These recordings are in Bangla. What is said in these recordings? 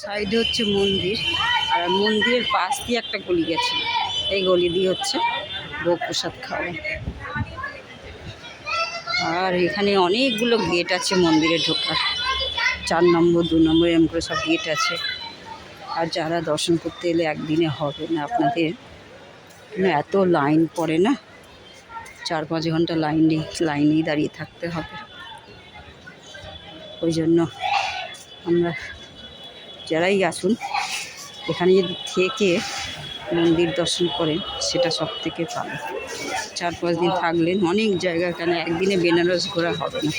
সাইডে হচ্ছে মন্দির, আর মন্দিরের পাশ দিয়ে একটা গলি গেছে। এই গলি দিয়ে হচ্ছে ভোগ প্রসাদ খাওয়া। আর এখানে অনেকগুলো গেট আছে মন্দিরে ঢোকার, 4 নম্বর 2 নম্বর এরকম করে সব গেট আছে। আর যারা দর্শন করতে এলে একদিনে হবে না আপনাদের, এত লাইন পড়ে না, 4-5 ঘন্টা লাইনেই দাঁড়িয়ে থাকতে হবে। ওই জন্য আমরা যারাই আসুন এখানে যদি থেকে মন্দির দর্শন করেন সেটা সব থেকে ভালো। 4-5 দিন থাকলেন, অনেক জায়গা, কেন একদিনে বেনারস ঘোরা হবে না।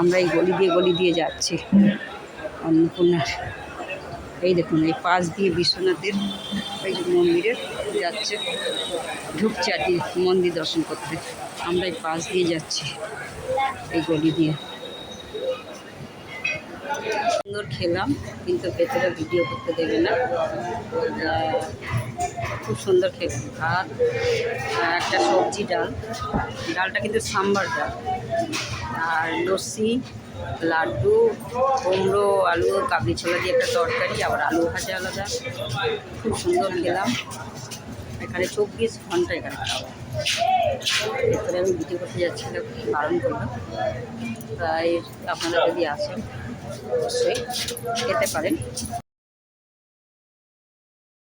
আমরা এই গলি দিয়ে যাচ্ছি অন্নপূর্ণার। এই দেখুন, এই পাশ দিয়ে বিশ্বনাথের এই মন্দিরে যাচ্ছে, ঢুকছে আর কি মন্দির দর্শন করতে। আমরা এই পাশ দিয়ে যাচ্ছি, এই গলি দিয়ে। সুন্দর খেলাম, কিন্তু ভেতরে ভিডিও করতে দেবে না। খুব সুন্দর খেলাম। ভাত, একটা সবজি, ডালটা কিন্তু সাম্বার ডাল, আর লস্যি, লাড্ডু, কুমড়ো আলু কাবলি ছোলা দিয়ে একটা তরকারি, আবার আলু ভাজা আলাদা। খুব সুন্দর খেলাম। এখানে 24 ঘন্টা এখানে খাওয়া। ভেতরে আমি ভিডিও করতে যাচ্ছিলাম, বারণ করলাম। তাই আপনারা যদি আসেন অবশ্যই খেতে পারেন।